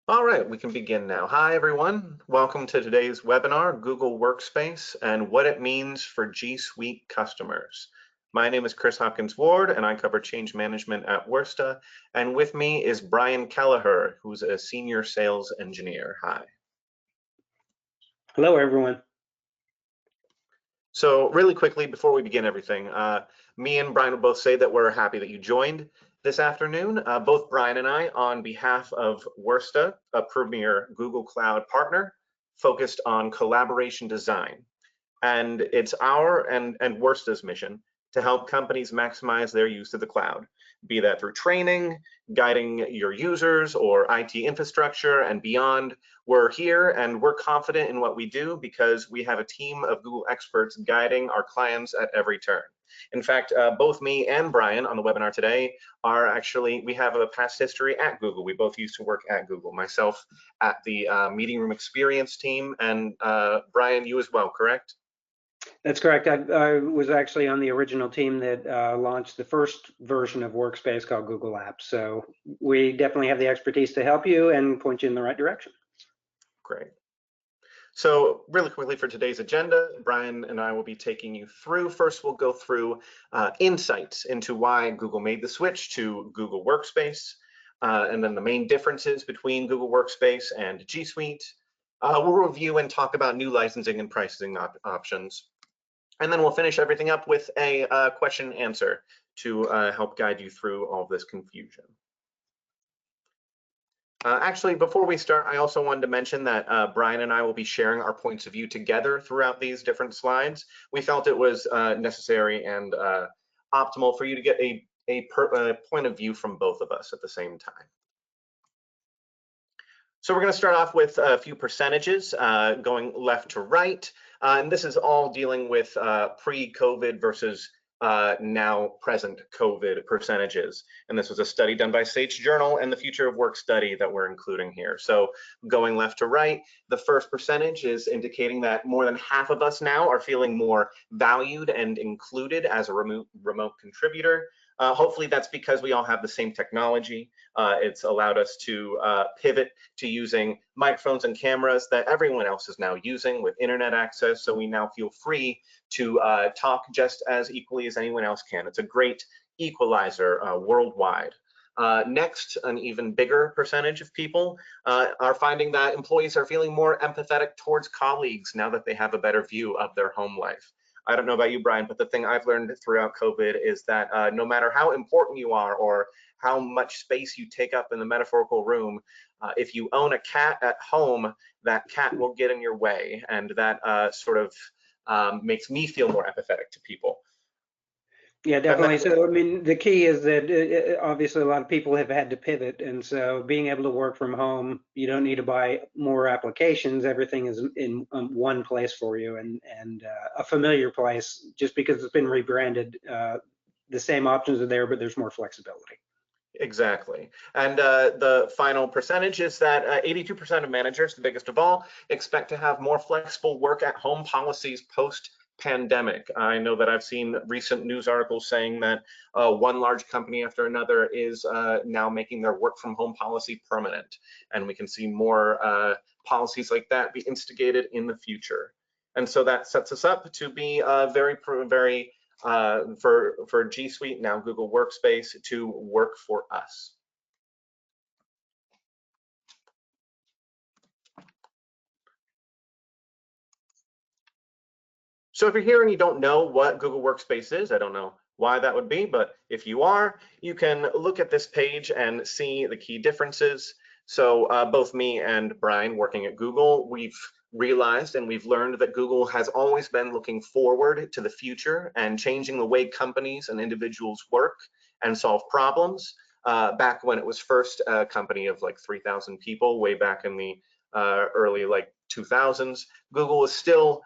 All right, we can begin now. Hi, everyone. Welcome to today's webinar, Google Workspace and what it means for G Suite customers. My name is Chris Hopkins Ward, and I cover change management at Worsta. And with me is Brian Kelleher, who's a senior sales engineer. Hi. Hello, everyone. So really quickly, before we begin everything, me and Brian will both say that we're happy that you joined this afternoon. Both Brian and I, on behalf of Worsta, a premier Google Cloud partner focused on collaboration design. And it's our and Worsta's mission to help companies maximize their use of the cloud, be that through training, guiding your users, or IT infrastructure and beyond. We're here and we're confident in what we do because we have a team of Google experts guiding our clients at every turn. In fact, both me and Brian on the webinar today we have a past history at Google. We both used to work at Google, myself at the meeting room experience team, and Brian, you as well, correct? That's correct. I was actually on the original team that launched the first version of Workspace called Google Apps. So we definitely have the expertise to help you and point you in the right direction. Great. So really quickly for today's agenda, Brian and I will be taking you through. First, we'll go through insights into why Google made the switch to Google Workspace, and then the main differences between Google Workspace and G Suite. We'll review and talk about new licensing and pricing options. And then we'll finish everything up with a question and answer to help guide you through all this confusion. Actually, before we start, I also wanted to mention that Brian and I will be sharing our points of view together throughout these different slides. We felt it was necessary and optimal for you to get a point of view from both of us at the same time. So we're going to start off with a few percentages going left to right. And this is all dealing with pre-COVID versus now present COVID percentages. And this was a study done by Sage Journal and the Future of Work study that we're including here. So going left to right, the first percentage is indicating that more than half of us now are feeling more valued and included as a remote contributor. Hopefully that's because we all have the same technology. It's allowed us to pivot to using microphones and cameras that everyone else is now using with internet access. So we now feel free to talk just as equally as anyone else can. It's a great equalizer worldwide. Next, an even bigger percentage of people are finding that employees are feeling more empathetic towards colleagues now that they have a better view of their home life. I don't know about you, Brian, but the thing I've learned throughout COVID is that no matter how important you are or how much space you take up in the metaphorical room, if you own a cat at home, that cat will get in your way. And that sort of makes me feel more empathetic to people. Yeah, definitely. So, I mean, the key is that obviously a lot of people have had to pivot. And so being able to work from home, you don't need to buy more applications. Everything is in one place for you and a familiar place. Just because it's been rebranded, the same options are there, but there's more flexibility. Exactly. And the final percentage is that 82% of managers, the biggest of all, expect to have more flexible work at home policies post-pandemic. I know that I've seen recent news articles saying that one large company after another is now making their work from home policy permanent. And we can see more policies like that be instigated in the future. And so that sets us up to be very for G Suite, now Google Workspace, to work for us. So if you're here and you don't know what Google Workspace is, I don't know why that would be, but if you are, you can look at this page and see the key differences. So both me and Brian working at Google, we've realized and we've learned that Google has always been looking forward to the future and changing the way companies and individuals work and solve problems. Back when it was first a company of like 3,000 people, way back in the early 2000s, Google was still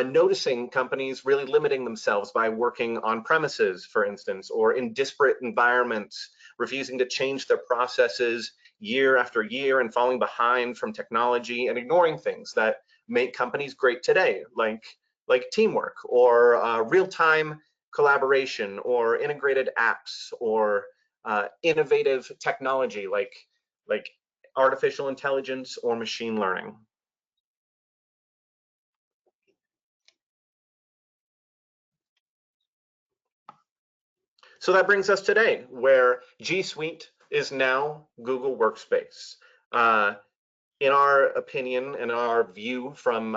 noticing companies really limiting themselves by working on premises, for instance, or in disparate environments, refusing to change their processes year after year and falling behind from technology and ignoring things that make companies great today, like teamwork or real-time collaboration or integrated apps or innovative technology like artificial intelligence, or machine learning. So that brings us today, where G Suite is now Google Workspace. In our opinion and our view from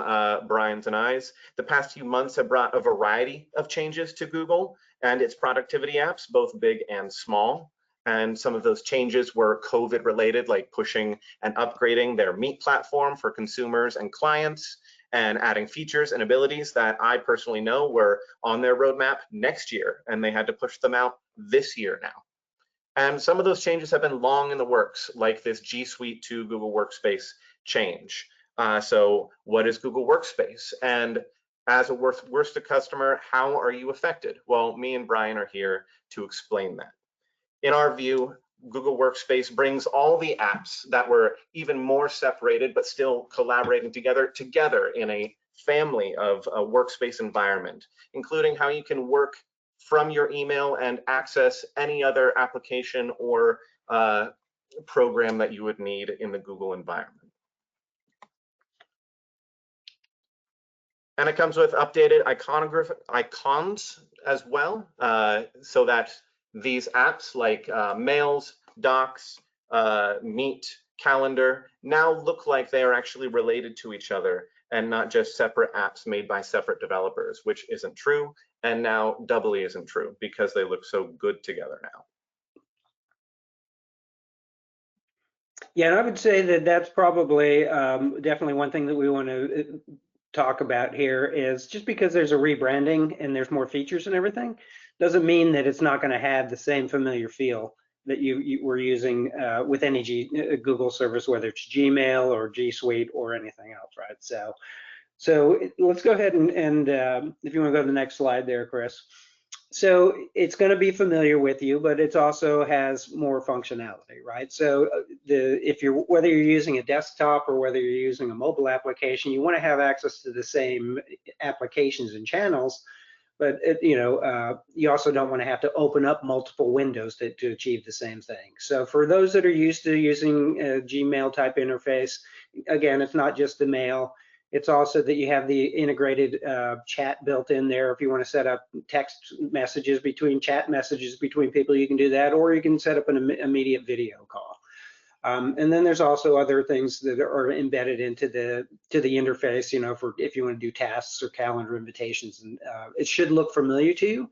Brian's and I's, the past few months have brought a variety of changes to Google and its productivity apps, both big and small. And some of those changes were COVID related, like pushing and upgrading their Meet platform for consumers and clients, and adding features and abilities that I personally know were on their roadmap next year, and they had to push them out this year now. And some of those changes have been long in the works, like this G Suite to Google Workspace change. So what is Google Workspace? And as a Worsta customer, how are you affected? Well, me and Brian are here to explain that. In our view, Google Workspace brings all the apps that were even more separated but still collaborating together in a family of a workspace environment, including how you can work from your email and access any other application or program that you would need in the Google environment. And it comes with updated icons as well, so that these apps like Mails, Docs, Meet, Calendar now look like they are actually related to each other and not just separate apps made by separate developers, which isn't true, and now doubly isn't true because they look so good together now. Yeah, and I would say that that's probably definitely one thing that we want to talk about here is just because there's a rebranding and there's more features and everything, doesn't mean that it's not going to have the same familiar feel that you were using with any Google service, whether it's Gmail or G Suite or anything else, right? So let's go ahead and if you want to go to the next slide there, Chris. So it's going to be familiar with you, but it also has more functionality, right? So whether you're using a desktop or whether you're using a mobile application, you want to have access to the same applications and channels, but you also don't want to have to open up multiple windows to achieve the same thing. So for those that are used to using a Gmail type interface, again, it's not just the mail. It's also that you have the integrated chat built in there. If you want to set up chat messages between people, you can do that, or you can set up an immediate video call. And then there's also other things that are embedded into the interface, for if you want to do tasks or calendar invitations, and it should look familiar to you.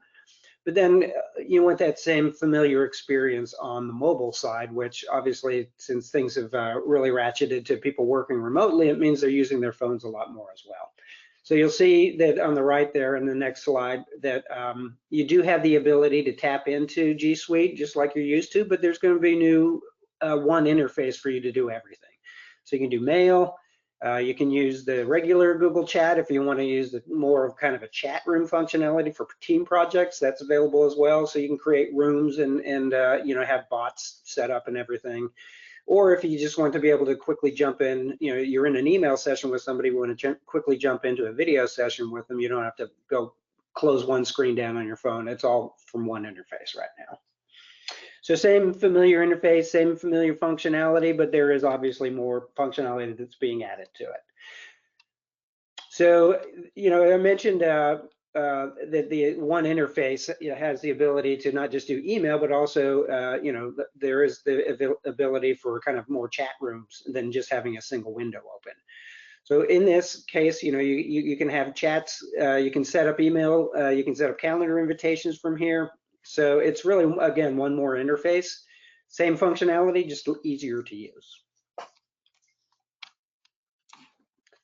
But then you want that same familiar experience on the mobile side, which obviously, since things have really ratcheted to people working remotely, it means they're using their phones a lot more as well. So you'll see that on the right there in the next slide that you do have the ability to tap into G Suite just like you're used to, but there's going to be new one interface for you to do everything. So you can do mail. You can use the regular Google Chat if you want to use more of kind of a chat room functionality for team projects. That's available as well. So you can create rooms and have bots set up and everything. Or if you just want to be able to quickly jump in, you're in an email session with somebody, you want to quickly jump into a video session with them. You don't have to go close one screen down on your phone. It's all from one interface right now. So same familiar interface, same familiar functionality, but there is obviously more functionality that's being added to it. So, I mentioned that the one interface has the ability to not just do email, but also, there is the ability for kind of more chat rooms than just having a single window open. So in this case, you can have chats, you can set up email, you can set up calendar invitations from here. So it's really, again, one more interface, same functionality, just easier to use.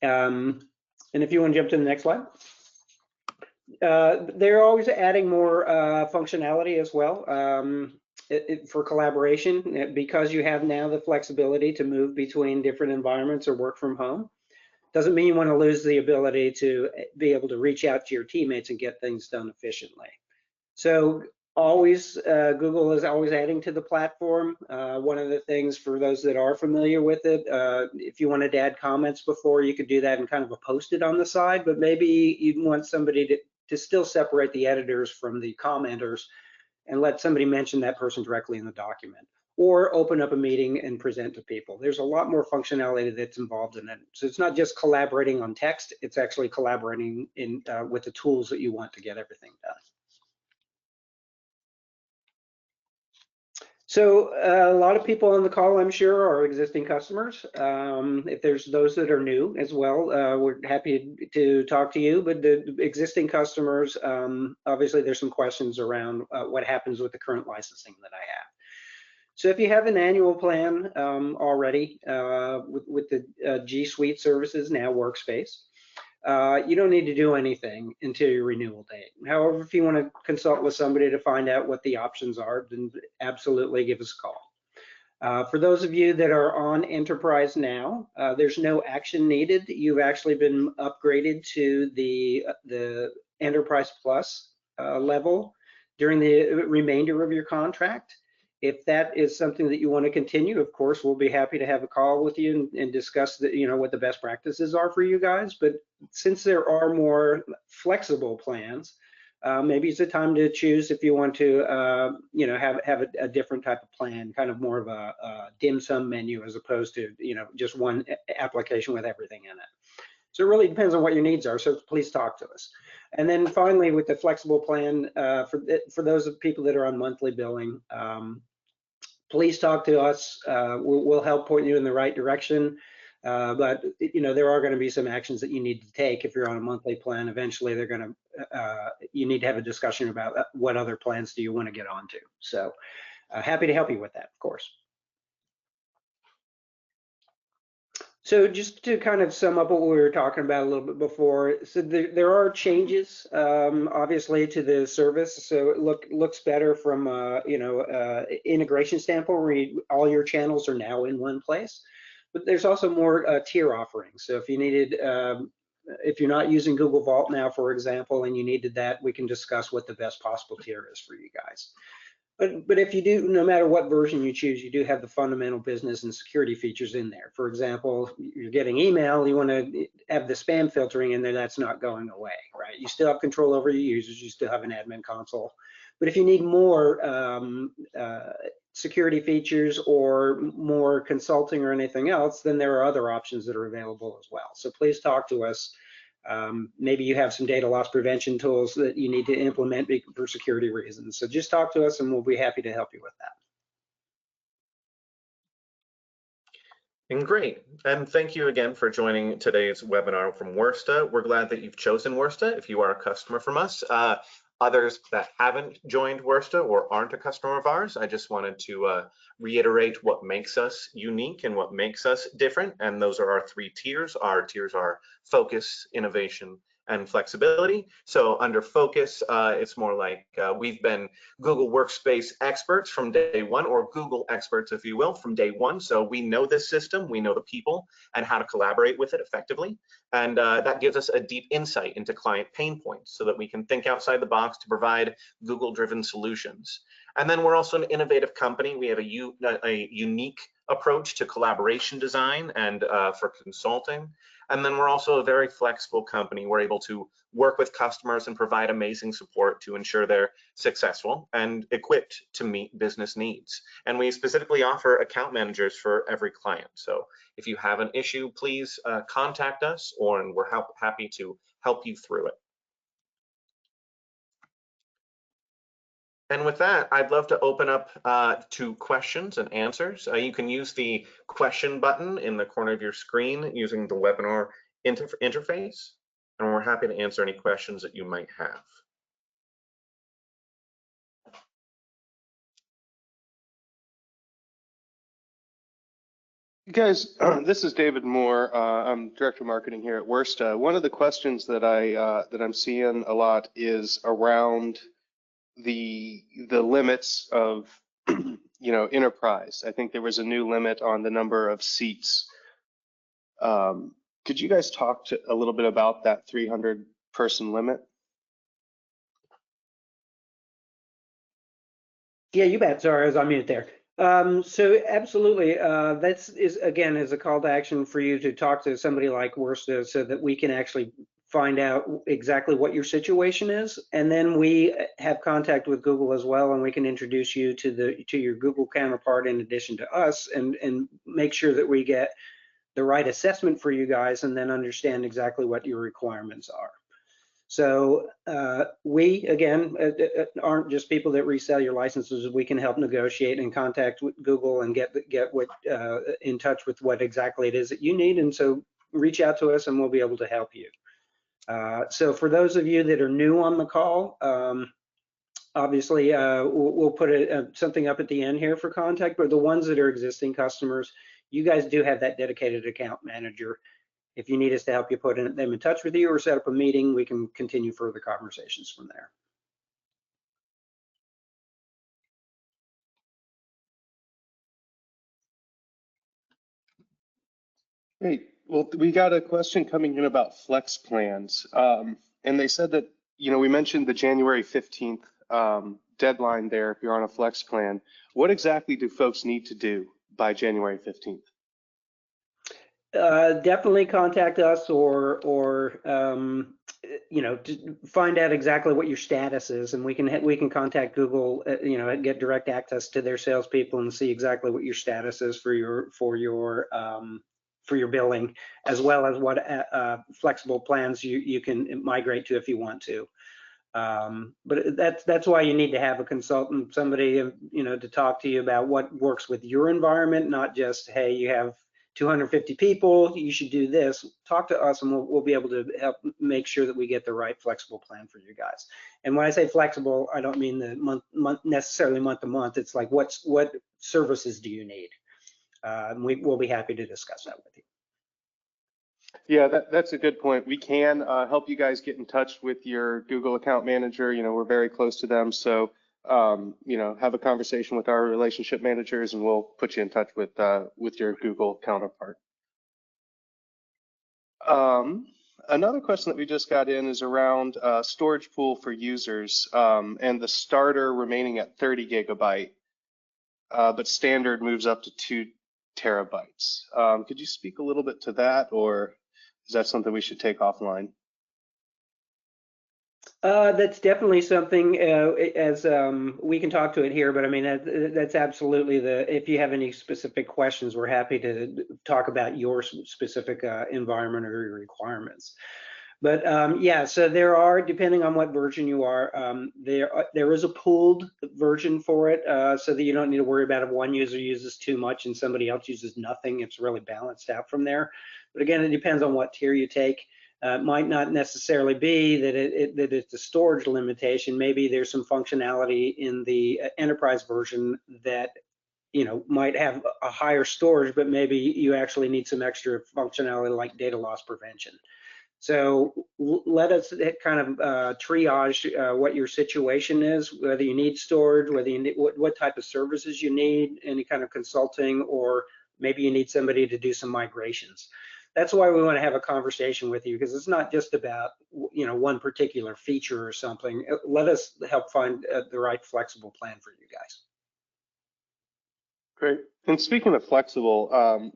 And if you want to jump to the next slide. They're always adding more functionality as well for collaboration, because you have now the flexibility to move between different environments or work from home. Doesn't mean you want to lose the ability to be able to reach out to your teammates and get things done efficiently. So Google is always adding to the platform. One of the things for those that are familiar with it, if you wanted to add comments before, you could do that in kind of a post-it on the side, but maybe you'd want somebody to still separate the editors from the commenters and let somebody mention that person directly in the document. or open up a meeting and present to people. There's a lot more functionality that's involved in it. So it's not just collaborating on text, it's actually collaborating with the tools that you want to get everything done. So a lot of people on the call, I'm sure, are existing customers. If there's those that are new as well, we're happy to talk to you. But the existing customers, obviously, there's some questions around what happens with the current licensing that I have. So if you have an annual plan already with the G Suite services, now Workspace, you don't need to do anything until your renewal date. However, if you want to consult with somebody to find out what the options are, then absolutely give us a call. For those of you that are on Enterprise now, there's no action needed. You've actually been upgraded to the Enterprise Plus level during the remainder of your contract. If that is something that you want to continue, of course, we'll be happy to have a call with you and discuss what the best practices are for you guys. But since there are more flexible plans, maybe it's a time to choose if you want to, have a different type of plan, kind of more of a dim sum menu as opposed to, just one application with everything in it. So it really depends on what your needs are. So please talk to us. And then finally, with the flexible plan, for those of people that are on monthly billing, please talk to us. We'll help point you in the right direction. But there are going to be some actions that you need to take if you're on a monthly plan. Eventually, you need to have a discussion about what other plans do you want to get onto. So happy to help you with that, of course. So just to kind of sum up what we were talking about a little bit before, so there are changes, obviously, to the service. So it looks better from integration standpoint, where all your channels are now in one place. But there's also more tier offerings. So if you needed, if you're not using Google Vault now, for example, and you needed that, we can discuss what the best possible tier is for you guys. But if you do, no matter what version you choose, you do have the fundamental business and security features in there. For example, you're getting email, you want to have the spam filtering in there, that's not going away, right? You still have control over your users, you still have an admin console. But if you need more security features or more consulting or anything else, then there are other options that are available as well. So please talk to us. Maybe you have some data loss prevention tools that you need to implement for security reasons. So just talk to us and we'll be happy to help you with that. And great. And thank you again for joining today's webinar from Worsta. We're glad that you've chosen Worsta if you are a customer from us. Others that haven't joined Worsta or aren't a customer of ours, I just wanted to reiterate what makes us unique and what makes us different. And those are our three tiers. Our tiers are focus, innovation, and flexibility. So under focus, it's more like we've been Google Workspace experts from day one, or Google experts, if you will, from day one. So we know this system, we know the people and how to collaborate with it effectively. And that gives us a deep insight into client pain points so that we can think outside the box to provide Google-driven solutions. And then we're also an innovative company. We have a unique approach to collaboration design and for consulting. And then we're also a very flexible company. We're able to work with customers and provide amazing support to ensure they're successful and equipped to meet business needs. And we specifically offer account managers for every client. So if you have an issue, please contact us, and we're happy to help you through it. And with that, I'd love to open up to questions and answers. You can use the question button in the corner of your screen using the webinar interface, and we're happy to answer any questions that you might have. Guys, this is David Moore. I'm Director of Marketing here at Worsta. One of the questions that I'm seeing a lot is around the limits of enterprise. I think there was a new limit on the number of seats. Could you guys talk a little bit about that 300 person limit? Yeah, you bet. Sorry, I was on mute there. So absolutely, that is again is a call to action for you to talk to somebody like Worsta so that we can actually find out exactly what your situation is, and then we have contact with Google as well, and we can introduce you to your Google counterpart in addition to us, and make sure that we get the right assessment for you guys, and then understand exactly what your requirements are. So we, again, aren't just people that resell your licenses. We can help negotiate and contact Google and get what in touch with what exactly it is that you need. And so reach out to us and we'll be able to help you. So for those of you that are new on the call, obviously we'll put something up at the end here for contact, but the ones that are existing customers, you guys do have that dedicated account manager. If you need us to help you put them in touch with you or set up a meeting, we can continue further conversations from there. Great. Well, we got a question coming in about flex plans. And they said that, we mentioned the January 15th deadline there if you're on a flex plan. What exactly do folks need to do by January 15th? Definitely contact us or to find out exactly what your status is, and we can contact Google, get direct access to their salespeople and see exactly what your status is for your billing, as well as what flexible plans you can migrate to if you want to. But that's why you need to have a consultant, somebody to talk to you about what works with your environment, not just, hey, you have 250 people, you should do this. Talk to us and we'll be able to help make sure that we get the right flexible plan for you guys. And when I say flexible, I don't mean the necessarily month to month. It's like what services do you need? We'll be happy to discuss that with you. Yeah, that's a good point. We can help you guys get in touch with your Google account manager. We're very close to them. So, have a conversation with our relationship managers and we'll put you in touch with your Google counterpart. Another question that we just got in is around storage pool for users and the starter remaining at 30 gigabyte, but standard moves up to 2 terabytes. Could you speak a little bit to that, or is that something we should take offline? That's definitely something as we can talk to it here, but I mean, that's absolutely if you have any specific questions, we're happy to talk about your specific environment or your requirements. But yeah, so there are, depending on what version you are, there is a pooled version for it, so that you don't need to worry about if one user uses too much and somebody else uses nothing. It's really balanced out from there. But again, it depends on what tier you take. It might not necessarily be that it's a storage limitation. Maybe there's some functionality in the enterprise version that might have a higher storage, but maybe you actually need some extra functionality like data loss prevention. So let us kind of triage what your situation is, whether you need storage, whether you need what type of services you need, any kind of consulting, or maybe you need somebody to do some migrations. That's why we want to have a conversation with you, because it's not just about one particular feature or something. Let us help find the right flexible plan for you guys. Great. And speaking of flexible,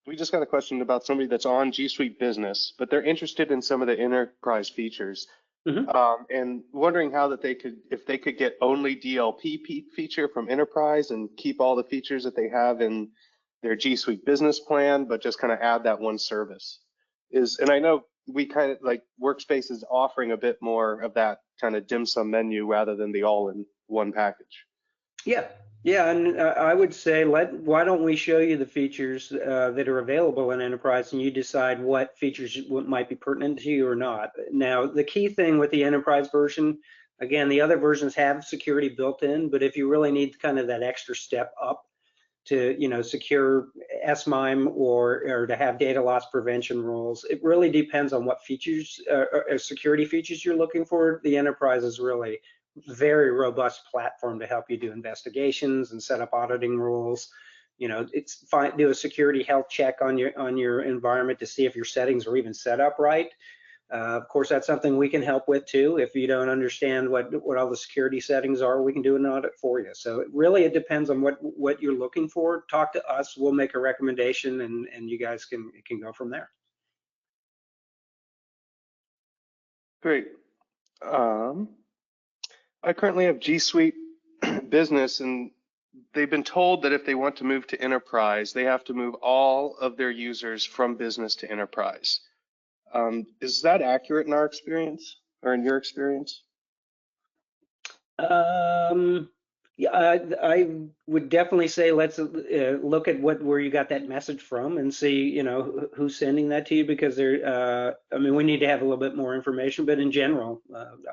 we just got a question about somebody that's on G Suite Business, but they're interested in some of the enterprise features, and wondering how that if they could get only DLP feature from enterprise and keep all the features that they have in their G Suite Business plan, but just kind of add that one service. And I know we kind of like Workspace is offering a bit more of that kind of dim sum menu rather than the all-in-one package. Yeah, and I would say why don't we show you the features that are available in enterprise, and you decide what features might be pertinent to you or not. Now, the key thing with the enterprise version, again, the other versions have security built in, but if you really need kind of that extra step up to secure SMIME or to have data loss prevention rules, it really depends on what features or security features you're looking for. The enterprise is really very robust platform to help you do investigations and set up auditing rules. It's fine. Do a security health check on your environment to see if your settings are even set up right. Of course, that's something we can help with too. If you don't understand what all the security settings are, we can do an audit for you. So it depends on what you're looking for. Talk to us. We'll make a recommendation, and you guys can go from there. Great. I currently have G Suite Business, and they've been told that if they want to move to enterprise, they have to move all of their users from business to enterprise. Is that accurate in our experience or in your experience? Yeah, I would definitely say let's look at where you got that message from and see, you know, who's sending that to you, because there, I mean, we need to have a little bit more information, but in general,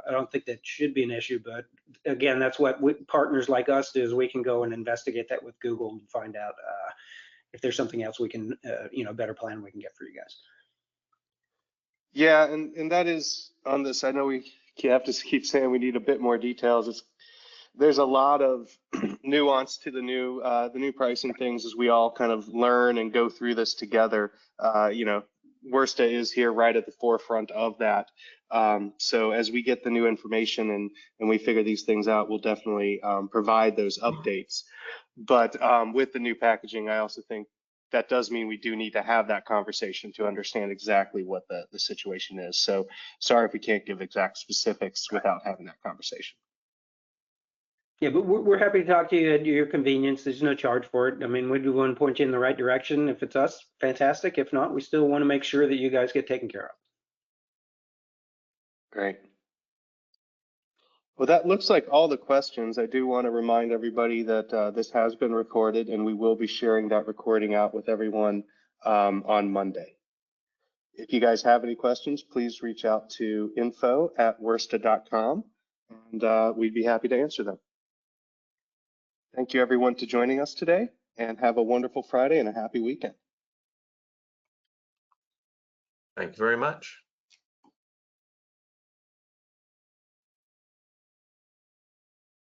I don't think that should be an issue. But again, that's what partners like us do, is we can go and investigate that with Google and find out if there's something else we can, you know, better plan we can get for you guys. Yeah, and that is on this. I know we have to keep saying we need a bit more details. There's a lot of nuance to the new pricing things as we all kind of learn and go through this together. You know, Worsta is here right at the forefront of that. So as we get the new information and we figure these things out, we'll definitely provide those updates. But with the new packaging, I also think that does mean we do need to have that conversation to understand exactly what the situation is. So sorry if we can't give exact specifics without having that conversation. Yeah, but we're happy to talk to you at your convenience. There's no charge for it. I mean, we do want to point you in the right direction. If it's us, fantastic. If not, we still want to make sure that you guys get taken care of. Great. Well, that looks like all the questions. I do want to remind everybody that this has been recorded, and we will be sharing that recording out with everyone on Monday. If you guys have any questions, please reach out to info@worsta.com, and we'd be happy to answer them. Thank you, everyone, for joining us today, and have a wonderful Friday and a happy weekend. Thank you very much.